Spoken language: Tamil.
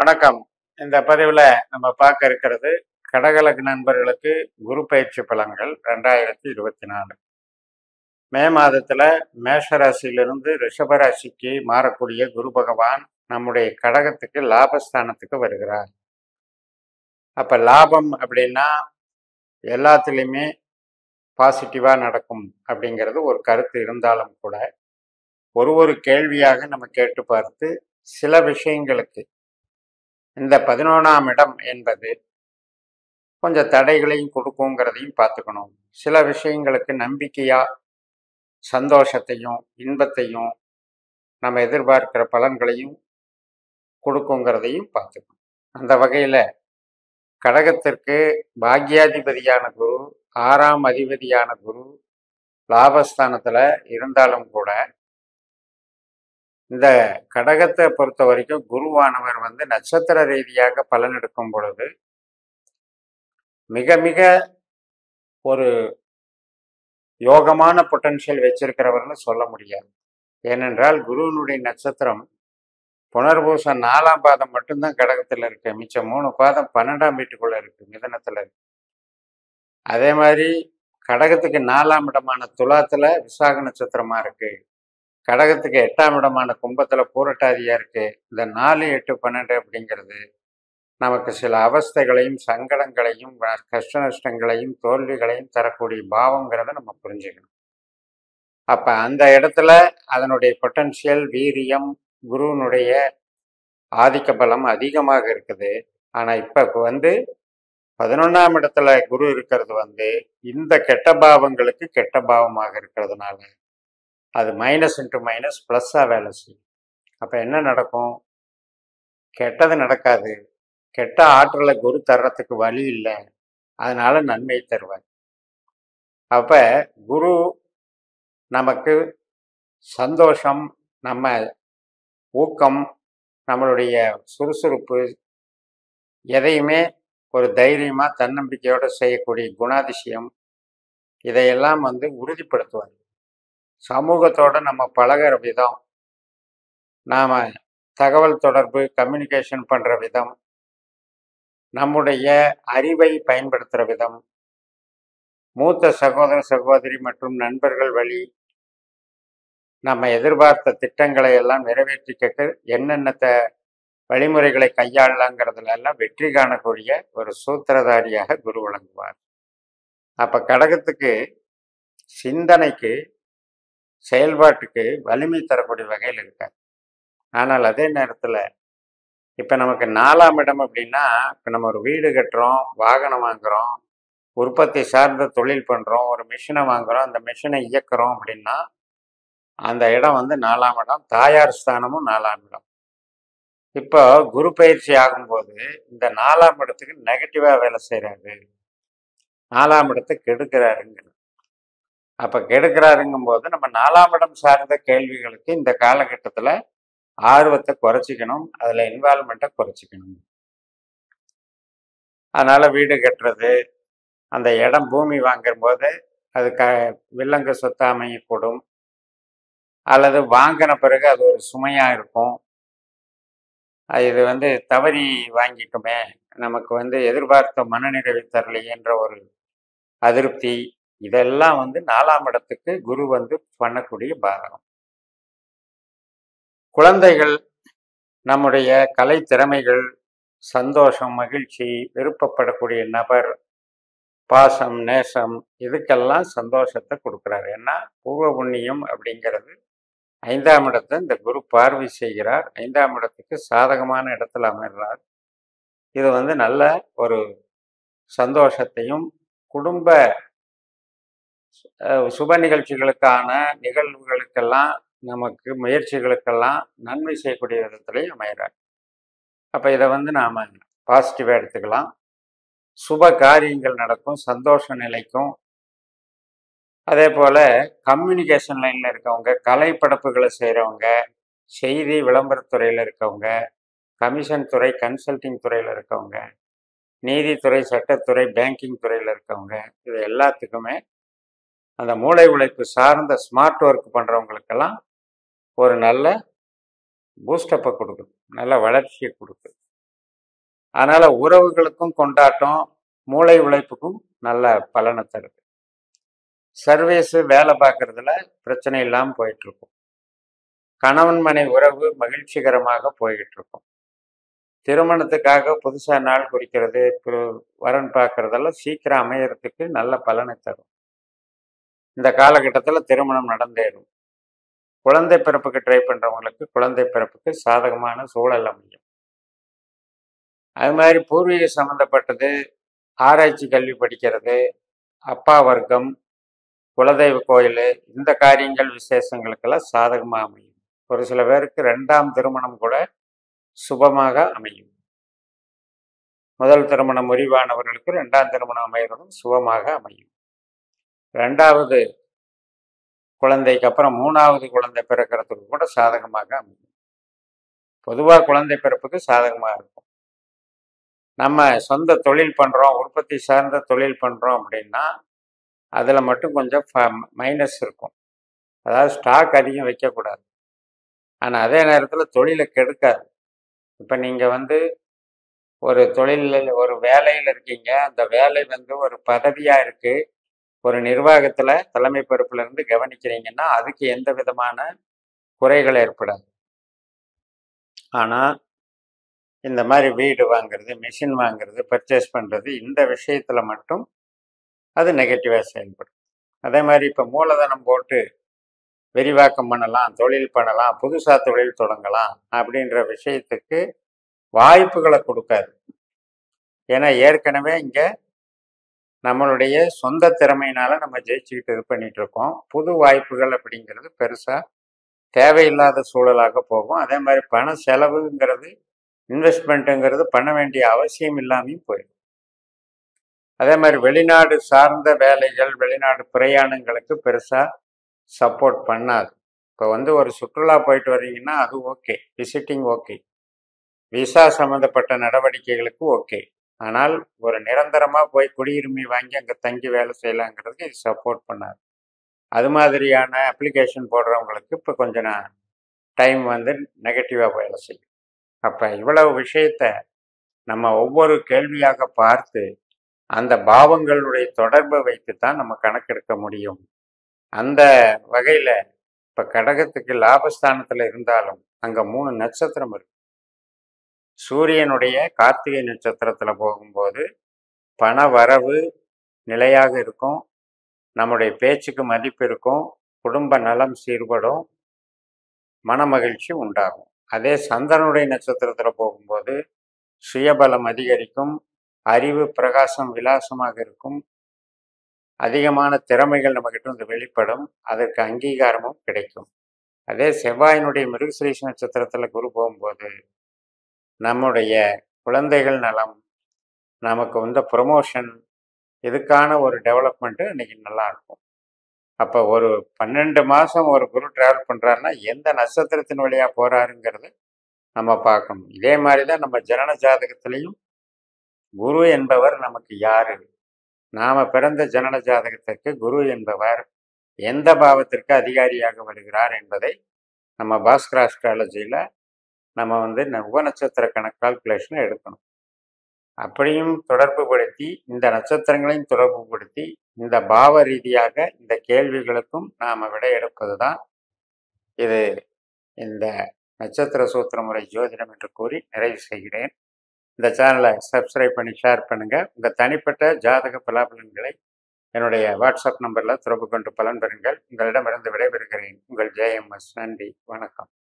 வணக்கம். இந்த பதிவுல நம்ம பார்க்க இருக்கிறது கடகலக்கு நண்பர்களுக்கு குரு பயிற்சி பலன்கள் 2024. மே மாதத்துல மேஷ ராசியிலிருந்து ரிஷப ராசிக்கு மாறக்கூடிய குரு பகவான் நம்முடைய கடகத்துக்கு லாபஸ்தானத்துக்கு வருகிறார். அப்ப லாபம் அப்படின்னா எல்லாத்துலேயுமே பாசிட்டிவா நடக்கும் அப்படிங்கிறது ஒரு கருத்து இருந்தாலும் கூட ஒரு கேள்வியாக நம்ம கேட்டு பார்த்து சில விஷயங்களுக்கு இந்த 11ஆம் இடம் என்பது கொஞ்சம் தடைகளையும் கொடுக்குங்கிறதையும் பார்த்துக்கணும். சில விஷயங்களுக்கு நம்பிக்கையா சந்தோஷத்தையும் இன்பத்தையும் நம்ம எதிர்பார்க்கிற பலன்களையும் கொடுக்குங்கிறதையும் பார்த்துக்கணும். அந்த வகையில கடகத்திற்கு பாக்யாதிபதியான குரு, 6ஆம் அதிபதியான குரு லாபஸ்தானத்துல இருந்தாலும் கூட இந்த கடகத்தை பொறுத்த வரைக்கும் குருவானவர் நட்சத்திர ரீதியாக பலன் எடுக்கும் பொழுது மிக மிக ஒரு யோகமான பொட்டன்ஷியல் வச்சிருக்கிறவர்னு சொல்ல முடியாது. ஏனென்றால் குருவினுடைய நட்சத்திரம் புனர்பூசம் 4ஆம் பாதம் மட்டும்தான் கடகத்துல இருக்கு. மிச்சம் 3 பாதம் 12ஆம் வீட்டுக்குள்ள இருக்கு, மிதனத்துல இருக்கு. அதே மாதிரி கடகத்துக்கு 4ஆம் இடமான துலாத்துல விசாக நட்சத்திரமா இருக்கு. கடகத்துக்கு 8ஆம் இடமான கும்பத்துல பூரட்டாதியா இருக்கு. இந்த 4, 8, 12 அப்படிங்கிறது நமக்கு சில அவஸ்தைகளையும் சங்கடங்களையும் கஷ்ட நஷ்டங்களையும் தோல்விகளையும் தரக்கூடிய பாவங்கிறத நம்ம புரிஞ்சுக்கணும். அப்ப அந்த இடத்துல அதனுடைய பொட்டன்ஷியல் வீரியம் குருவினுடைய ஆதிக்க பலம் அதிகமாக இருக்குது. ஆனா இப்ப 11ஆம் இடத்துல குரு இருக்கிறது இந்த கெட்ட பாவங்களுக்கு கெட்ட பாவமாக இருக்கிறதுனால அது மைனஸ் இன்ட்டு மைனஸ் பிளஸ்ஸா வேலை செய்யும். அப்ப என்ன நடக்கும்? கெட்டது நடக்காது. கெட்ட ஆற்றலை குரு தர்றதுக்கு வழி இல்லை, அதனால நன்மை தருவார். அப்ப குரு நமக்கு சந்தோஷம், நம்ம ஊக்கம், நம்மளுடைய சுறுசுறுப்பு, எதையுமே ஒரு தைரியமா தன்னம்பிக்கையோட செய்யக்கூடிய குணாதிசயம், இதையெல்லாம் உறுதிப்படுத்துவார். சமூகத்தோட நம்ம பழகிற விதம், நாம தகவல் தொடர்பு கம்யூனிகேஷன் பண்ற விதம், நம்முடைய அறிவை பயன்படுத்துகிற விதம், மூத்த சகோதர சகோதரி மற்றும் நண்பர்கள் வழி நம்ம எதிர்பார்த்த திட்டங்களை எல்லாம் நிறைவேற்றிக்க என்னென்ன வழிமுறைகளை கையாளலாங்கிறதுல எல்லாம் வெற்றி காணக்கூடிய ஒரு சூத்திரதாரியாக குரு விளங்குவார். அப்ப கடகத்துக்கு சிந்தனைக்கு செயல்பாட்டுக்கு வலிமை தரக்கூடிய வகையில் இருக்கார். ஆனால் அதே நேரத்துல இப்ப நமக்கு 4ஆம் இடம் அப்படின்னா, இப்ப நம்ம ஒரு வீடு கட்டுறோம், வாகனம் வாங்குறோம், உற்பத்தி சார்ந்த தொழில் பண்றோம், ஒரு மிஷினை வாங்குறோம், அந்த மிஷினை இயக்குறோம் அப்படின்னா அந்த இடம் 4ஆம் இடம். தாயார் ஸ்தானமும் 4ஆம் இடம். இப்போ குரு பயிற்சி ஆகும்போது இந்த 4ஆம் இடத்துக்கு நெகட்டிவா வேலை செய்யறாரு, 4ஆம் இடத்தை கெடுக்கிறாருங்கிறது. அப்ப கெடுக்கிறாருங்கும் போது நம்ம 4ஆம் இடம் சார்ந்த கேள்விகளுக்கு இந்த காலகட்டத்துல ஆர்வத்தை குறைச்சிக்கணும், அதுல இன்வால்மெண்ட்டை குறைச்சிக்கணும். அதனால வீடு கட்டுறது, அந்த இடம் பூமி வாங்கும் போது அது வில்லங்க சொத்து அமையக்கூடும், அல்லது வாங்கின பிறகு அது ஒரு சுமையா இருக்கும். இது தவறி வாங்கிட்டோமே, நமக்கு எதிர்பார்த்த மனநிறைவு தரலையேன்ற ஒரு அதிருப்தி, இதெல்லாம் 4ஆம் இடத்துக்கு குரு பண்ணக்கூடிய பாதகம். குழந்தைகள், நம்முடைய கலை திறமைகள், சந்தோஷம், மகிழ்ச்சி, விருப்பப்படக்கூடிய நபர், பாசம், நேசம், இதுக்கெல்லாம் சந்தோஷத்தை கொடுக்குறாரு. ஏன்னா பூர்வ புண்ணியம் அப்படிங்கிறது 5ஆம் இடத்தை இந்த குரு பார்வை செய்கிறார். 5ஆம் இடத்துக்கு சாதகமான இடத்துல அமைகிறார். இது நல்ல ஒரு சந்தோஷத்தையும் குடும்ப சுப நிகழ்ச்சிகளுக்கான நிகழ்வுகளுக்கெல்லாம் நமக்கு முயற்சிகளுக்கெல்லாம் நன்மை செய்யக்கூடிய விதத்திலையும் அமைகிறார். அப்ப இதை நாம பாசிட்டிவா எடுத்துக்கலாம். சுப காரியங்கள் நடக்கும், சந்தோஷ நிலைக்கும். அதே போல கம்யூனிகேஷன் லைன்ல இருக்கவங்க, கலை படைப்புகளை செய்கிறவங்க, செய்தி விளம்பரத்துறையில் இருக்கவங்க, கமிஷன் துறை கன்சல்டிங் துறையில் இருக்கவங்க, நீதித்துறை சட்டத்துறை பேங்கிங் துறையில் இருக்கவங்க, இது எல்லாத்துக்குமே அந்த மூளை உழைப்பு சார்ந்த ஸ்மார்ட் ஒர்க் பண்றவங்களுக்கெல்லாம் ஒரு நல்ல பூஸ்டப்பை கொடுக்குது, நல்ல வளர்ச்சியை கொடுக்குது. அதனால உறவுகளுக்கும் கொண்டாட்டம், மூளை உழைப்புக்கும் நல்ல பலனை தருது. சர்வீஸ் வேலை பார்க்கறதுல பிரச்சனை இல்லாமல் போயிட்டு இருக்கும். கணவன் மனை உறவு மகிழ்ச்சிகரமாக போய்கிட்டு இருக்கும். திருமணத்துக்காக புதுசா நாள் குறிக்கிறது, வரன் பார்க்கறதெல்லாம் சீக்கிரம் அமையறதுக்கு நல்ல பலனை தரும். இந்த காலகட்டத்தில் திருமணம் நடந்தேறும். குழந்தை பிறப்புக்கு ட்ரை பண்றவங்களுக்கு குழந்தை பிறப்புக்கு சாதகமான சூழல் அமையும். அது மாதிரி பூர்வீக சம்பந்தப்பட்டது, ஆராய்ச்சி கல்வி படிக்கிறது, அப்பா வர்க்கம், குலதெய்வ கோயில், இந்த காரியங்கள் விசேஷங்களுக்கெல்லாம் சாதகமாக அமையும். ஒரு சில பேருக்கு 2ஆம் திருமணம் கூட சுபமாக அமையும். முதல் திருமணம் முறிவானவர்களுக்கு 2ஆம் திருமணம் அமைகிறதும் சுபமாக அமையும். 2வது குழந்தைக்கு அப்புறம் 3வது குழந்தை பிறக்கிறதுக்கு கூட சாதகமாக அமையும். பொதுவாக குழந்தை பிறப்புக்கு சாதகமாக இருக்கும். நம்ம சொந்த தொழில் பண்ணுறோம், உற்பத்தி சார்ந்த தொழில் பண்ணுறோம் அப்படின்னா அதில் மட்டும் கொஞ்சம் மைனஸ் இருக்கும். அதாவது ஸ்டாக் அதிகம் வைக்கக்கூடாது. ஆனால் அதே நேரத்தில் தொழிலை கெடுக்காது. இப்போ நீங்கள் ஒரு தொழிலில் ஒரு வேலையில் இருக்கீங்க, அந்த வேலை ஒரு பதவியாக இருக்குது, ஒரு நிர்வாகத்தில் தலைமை பொறுப்பில் இருந்து கவனிக்கிறீங்கன்னா அதுக்கு எந்த விதமான குறைகள் ஏற்படாது. ஆனால் இந்த மாதிரி வீடு வாங்குறது, மிஷின் வாங்குறது, பர்ச்சேஸ் பண்ணுறது, இந்த விஷயத்தில் மட்டும் அது நெகட்டிவாக செயல்படும். அதே மாதிரி இப்போ மூலதனம் போட்டு விரிவாக்கம் பண்ணலாம், தொழில் பண்ணலாம், புதுசாக தொழில் தொடங்கலாம் அப்படின்ற விஷயத்துக்கு வாய்ப்புகளை கொடுக்காது. ஏன்னா ஏற்கனவே இங்கே நம்மளுடைய சொந்த திறமையினால நம்ம ஜெயிச்சுக்கிட்டு இது பண்ணிட்டு இருக்கோம். புது வாய்ப்புகள் அப்படிங்கிறது பெருசாக தேவையில்லாத சூழலாக போகும். அதே மாதிரி பண செலவுங்கிறது, இன்வெஸ்ட்மெண்ட்டுங்கிறது பண்ண வேண்டிய அவசியம் இல்லாமையும் போயிடும். அதே மாதிரி வெளிநாடு சார்ந்த வேலைகள், வெளிநாடு பிரயாணங்களுக்கு பெருசாக சப்போர்ட் பண்ணாது. இப்போ ஒரு சுற்றுலா போயிட்டு வர்றீங்கன்னா அது ஓகே, விசிட்டிங் ஓகே, விசா சம்மந்தப்பட்ட நடவடிக்கைகளுக்கு ஓகே. ஆனால் ஒரு நிரந்தரமாக போய் குடியுரிமை வாங்கி அங்கே தங்கி வேலை செய்யலாங்கிறதுக்கு இது சப்போர்ட் பண்ணாது. அது மாதிரியான அப்ளிகேஷன் போடுறவங்களுக்கு இப்போ கொஞ்சம் டைம் நெகட்டிவாக வேலை செய்யும். அப்போ இவ்வளவு விஷயத்த நம்ம ஒவ்வொரு கேள்வியாக பார்த்து அந்த பாவங்களுடைய தொடர்பை வைத்து தான் நம்ம கணக்கெடுக்க முடியும். அந்த வகையில் இப்போ கடகத்துக்கு லாபஸ்தானத்தில் இருந்தாலும் அங்கே 3 நட்சத்திரம் இருக்கு. சூரியனுடைய கார்த்திகை நட்சத்திரத்தில் போகும்போது பண வரவு நிலையாக இருக்கும், நம்முடைய பேச்சுக்கு மதிப்பு இருக்கும், குடும்ப நலம் சீர்படும், மன மகிழ்ச்சி உண்டாகும். அதே சந்திரனுடைய நட்சத்திரத்தில் போகும்போது சுயபலம் அதிகரிக்கும், அறிவு பிரகாசம் விலாசமாக இருக்கும், அதிகமான திறமைகள் நம்மகிட்ட வெளிப்படும், அதற்கு அங்கீகாரமும் கிடைக்கும். அதே செவ்வாயினுடைய மிருகசீரிஷ நட்சத்திரத்தில் குரு போகும்போது நம்முடைய குழந்தைகள் நலம், நமக்கு ப்ரொமோஷன், இதுக்கான ஒரு டெவலப்மெண்ட்டு இன்னைக்கு நல்லா இருக்கும். அப்போ ஒரு 12 மாதம் ஒரு குரு ட்ராவல் பண்ணுறாருன்னா எந்த நட்சத்திரத்தின் வழியாக போகிறாருங்கிறது நம்ம பார்க்கணும். இதே மாதிரி தான் நம்ம ஜனன ஜாதகத்திலையும் குரு என்பவர் நமக்கு யாரு, நாம் பிறந்த ஜனன ஜாதகத்திற்கு குரு என்பவர் எந்த பாவத்திற்கு அதிகாரியாக வருகிறார் என்பதை நம்ம பாஸ்கர் ஆஸ்ட்ராலஜியில் நம்ம உபநட்சத்திர கால்குலேஷனை எடுக்கணும். அப்படியும் தொடர்பு படுத்தி இந்த நட்சத்திரங்களையும் தொடர்பு படுத்தி இந்த பாவ ரீதியாக இந்த கேள்விகளுக்கும் நாம் விடை எடுப்பது தான் இது இந்த நட்சத்திர சூத்திர முறை ஜோதிடம் என்று கூறி நிறைவு செய்கிறேன். இந்த சேனலை சப்ஸ்கிரைப் பண்ணி ஷேர் பண்ணுங்கள். உங்கள் தனிப்பட்ட ஜாதக பலாபலன்களை என்னுடைய வாட்ஸ்அப் நம்பரில் தொடர்பு கொண்டு பலன் பெறுங்கள். உங்களிடமிருந்து விடைபெறுகிறேன். உங்கள் JMS. நன்றி, வணக்கம்.